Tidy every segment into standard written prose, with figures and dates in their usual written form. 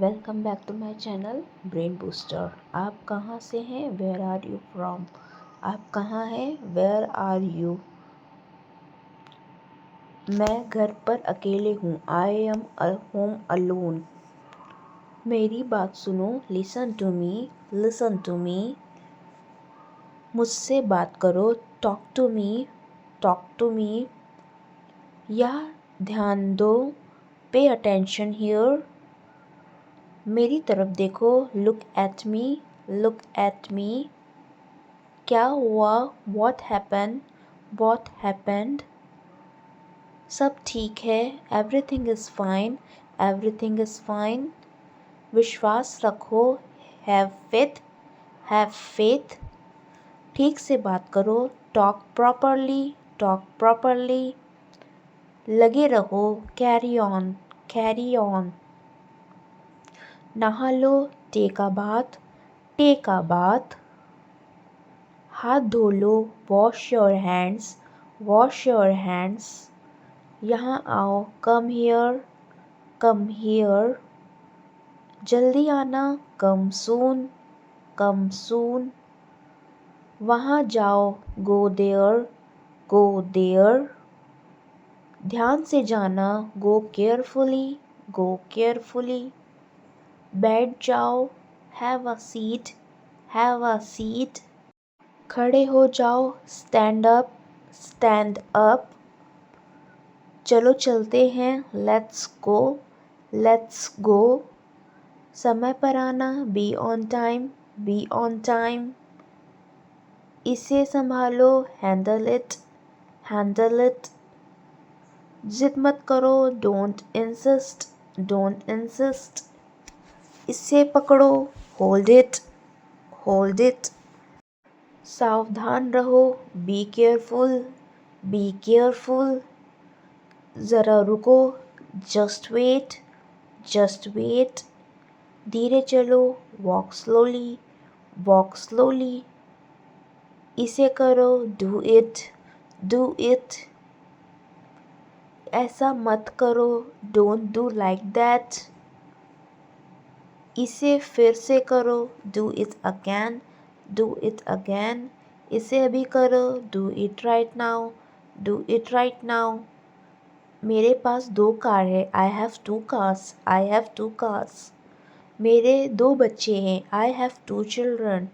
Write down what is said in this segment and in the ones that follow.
Welcome back to my channel brain booster. आप कहाँ से हैं? Where are you from? आप कहाँ हैं? Where are you? मैं घर पर अकेले हूँ। I am home alone. मेरी बात सुनो। Listen to me. Listen to me. मुझसे बात करो। Talk to me. Talk to me. या ध्यान दो। Pay attention here. मेरी तरफ देखो। Look at me. Look at me. क्या हुआ? What happened? What happened? सब ठीक है। Everything is fine. Everything is fine. विश्वास रखो। Have faith. Have faith. ठीक से बात करो। Talk properly. Talk properly. लगे रहो। Carry on. Carry on. नहा लो। Take a bath. Take a bath. हाथ धो लो। Wash your hands. Wash your hands. यहाँ आओ। Come here. Come here. जल्दी आना। Come soon. Come soon. वहाँ जाओ। Go there. Go there. ध्यान से जाना। Go carefully. Go carefully. बैठ जाओ। Have a seat. Have a seat. खड़े हो जाओ। Stand up. Stand up. चलो चलते हैं। Let's go. Let's go. समय पर आना। Be on time. Be on time. इसे संभालो। Handle it. Handle it. जिद मत करो। Don't insist. Don't insist. इसे पकड़ो। Hold it. Hold it. सावधान रहो। Be careful. Be careful. ज़रा रुको। Just wait. Just wait. धीरे चलो। Walk slowly. Walk slowly. इसे करो। Do it. Do it. ऐसा मत करो। Don't do like that. इसे फिर से करो। Do it again. Do it again. इसे अभी करो। Do it right now. Do it right now. मेरे पास 2 कार है। I have 2 cars. I have 2 cars. मेरे 2 बच्चे हैं। I have 2 children.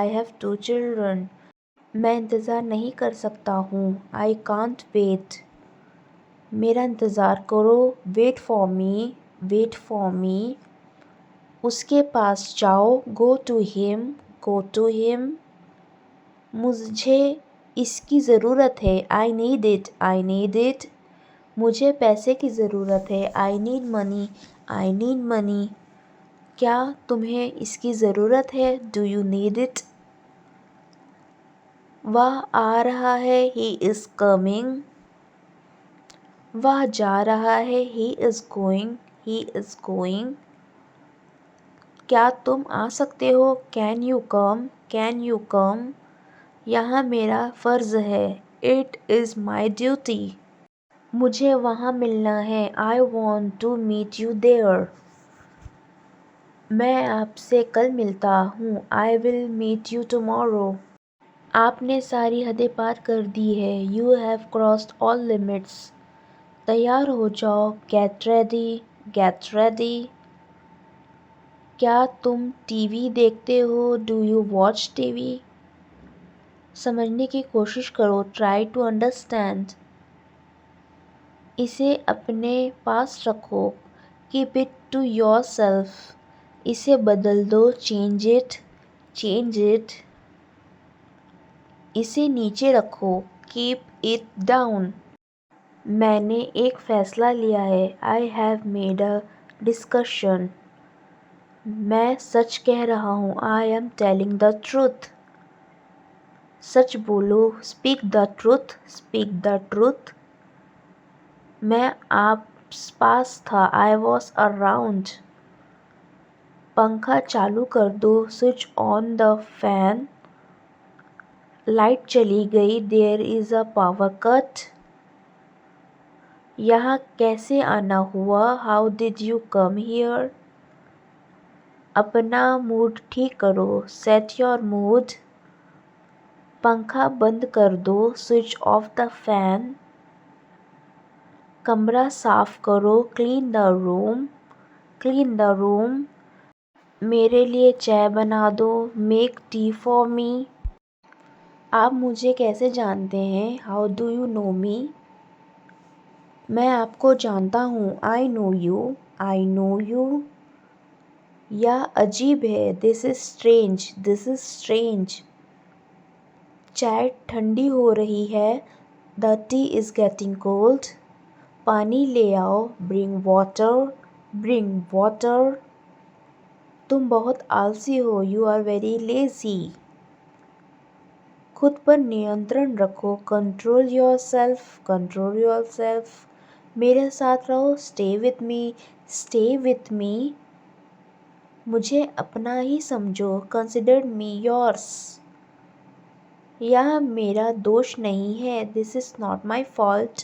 I have 2 children. मैं इंतज़ार नहीं कर सकता हूँ। I can't wait. मेरा इंतज़ार करो। Wait for me. Wait for me. उसके पास जाओ। Go to him. Go to him. मुझे इसकी ज़रूरत है। I need it. I need it. मुझे पैसे की ज़रूरत है। I need money. I need money. क्या तुम्हें इसकी ज़रूरत है? Do you need it? वह आ रहा है। He is coming. वह जा रहा है। He is going. He is going. क्या तुम आ सकते हो? Can you come? Can you come? यहाँ मेरा फ़र्ज़ है। It is my duty. मुझे वहाँ मिलना है। I want to meet you there. मैं आपसे कल मिलता हूँ। I will meet you tomorrow. आपने सारी हदें पार कर दी है। You have crossed all limits. तैयार हो जाओ। Get ready. Get ready. क्या तुम टीवी देखते हो? Do you watch TV? समझने की कोशिश करो। Try to understand. इसे अपने पास रखो। Keep it to yourself. इसे बदल दो। Change it. Change it. इसे नीचे रखो। Keep it down. मैंने एक फ़ैसला लिया है। I have made a discussion. मैं सच कह रहा हूँ। I am telling the truth. सच बोलो। Speak the truth. Speak the truth. मैं आस पास था। I was around. पंखा चालू कर दो। Switch on the fan. Light चली गई। There is a power cut. यहाँ कैसे आना हुआ? How did you come here? अपना मूड ठीक करो, सेट योर मूड। पंखा बंद कर दो, स्विच ऑफ द फैन। कमरा साफ करो, clean the room, clean the room. मेरे लिए चाय बना दो, मेक टी फॉर मी। आप मुझे कैसे जानते हैं, हाउ डू यू नो मी। मैं आपको जानता हूँ, I know you, I know you. यह अजीब है, this is strange, this is strange. चाय ठंडी हो रही है, the T is getting cold. पानी ले आओ, ब्रिंग वाटर, ब्रिंग वाटर। तुम बहुत आलसी हो, यू आर वेरी लेजी। खुद पर नियंत्रण रखो, control your self, control your self. मेरे साथ रहो, stay with me, stay with me. मुझे अपना ही समझो, कंसिडर मी योर्स। यह मेरा दोष नहीं है, this is not my fault.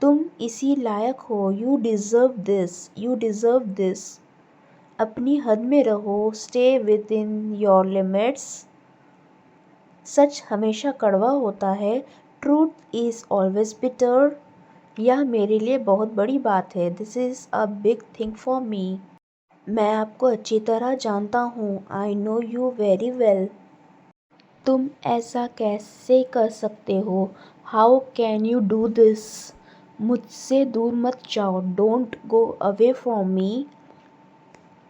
तुम इसी लायक हो, you deserve this, you deserve this. अपनी हद में रहो, stay within your limits. सच हमेशा कड़वा होता है, ट्रूथ इज़ ऑलवेज बिटर। यह मेरे लिए बहुत बड़ी बात है, this is a big thing for me. मैं आपको अच्छी तरह जानता हूँ, I know you very well. तुम ऐसा कैसे कर सकते हो, how can you do this. मुझसे दूर मत जाओ, don't go away from me.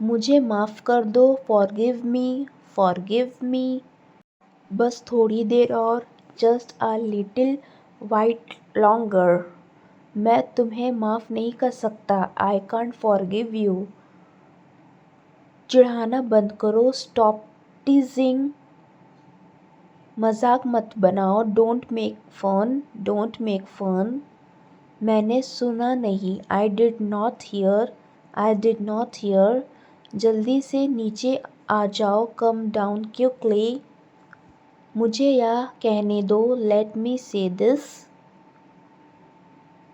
मुझे माफ़ कर दो, फॉरगिव मी, फॉरगिव मी। बस थोड़ी देर और, just a little while longer. मैं तुम्हें माफ़ नहीं कर सकता, आई कांट फॉरगिव यू। चिढ़ाना बंद करो, स्टॉप टीजिंग। मजाक मत बनाओ, don't make fun, don't make fun. मैंने सुना नहीं, I did not hear, I did not hear. जल्दी से नीचे आ जाओ, कम डाउन क्विकली। मुझे यह कहने दो, लेट मी से दिस।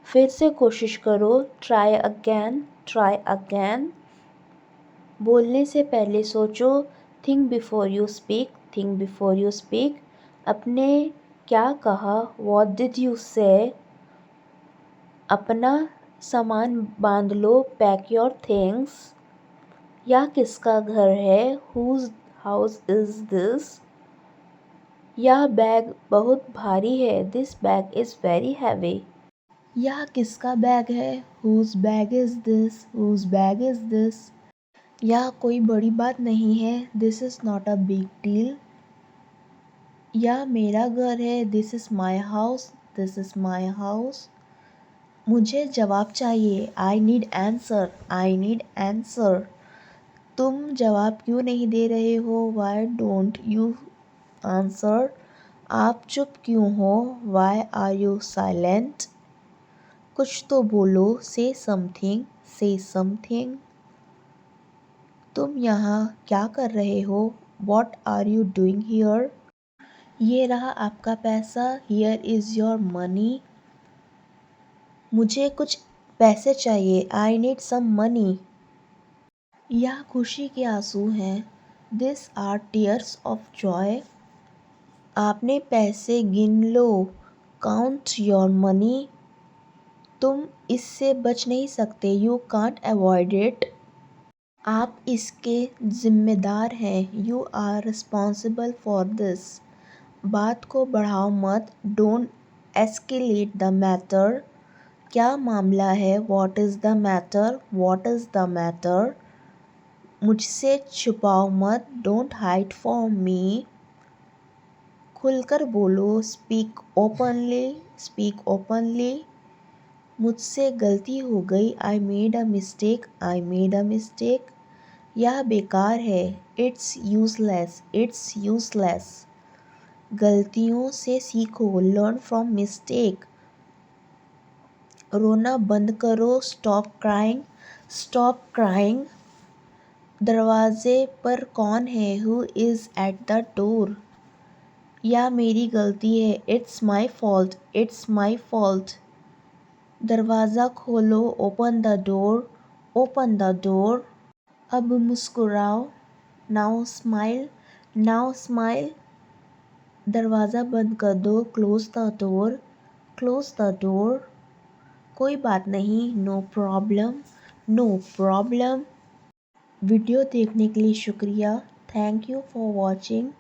फिर से कोशिश करो, ट्राई अगैन, ट्राई अगैन। बोलने से पहले सोचो, think before you speak, think before you speak. अपने क्या कहा, व्हाट डिड यू से। अपना सामान बांध लो, पैक योर थिंग्स। यह किसका घर है, हुज हाउस इज दिस। यह बैग बहुत भारी है, this bag is very heavy. यह किसका बैग है, whose bag is this, whose bag is this. यह कोई बड़ी बात नहीं है, this is not a big deal. यह मेरा घर है, this is my house, this is my house. मुझे जवाब चाहिए, I need answer, I need answer. तुम जवाब क्यों नहीं दे रहे हो, वाई डोंट यू आंसर। आप चुप क्यों हो, वाई आर यू साइलेंट। कुछ तो बोलो, से समथिंग, से समथिंग। तुम यहाँ क्या कर रहे हो, what are you doing here. ये रहा आपका पैसा, हियर इज़ योर मनी। मुझे कुछ पैसे चाहिए, आई नीड सम मनी। यह खुशी के आंसू हैं, this are tears of joy. आपने पैसे गिन लो, काउंट योर मनी। तुम इससे बच नहीं सकते, यू कांट अवॉइड इट। आप इसके जिम्मेदार हैं, you are responsible for this. बात को बढ़ाओ मत, डोंट एस्केलेट द मैटर। क्या मामला है, what is the matter, what is the matter. मुझसे छुपाओ मत, डोंट हाइड फ्रॉम मी। खुलकर बोलो, स्पीक ओपनली, स्पीक ओपनली। मुझसे गलती हो गई, I made a mistake, I made a mistake. यह बेकार है, इट्स यूजलेस, इट्स यूजलेस। गलतियों से सीखो, लर्न फ्रॉम मिस्टेक। रोना बंद करो, स्टॉप क्राइंग, स्टॉप क्राइंग। दरवाजे पर कौन है, who is at the door. यह मेरी गलती है, it's my fault, it's my fault. दरवाज़ा खोलो, open the door, open the door. अब मुस्कुराओ, नाउ स्माइल, नाउ स्माइल। दरवाज़ा बंद कर दो, close the door, close the door. कोई बात नहीं, no problem, no problem. Video देखने के लिए शुक्रिया। Thank you for watching.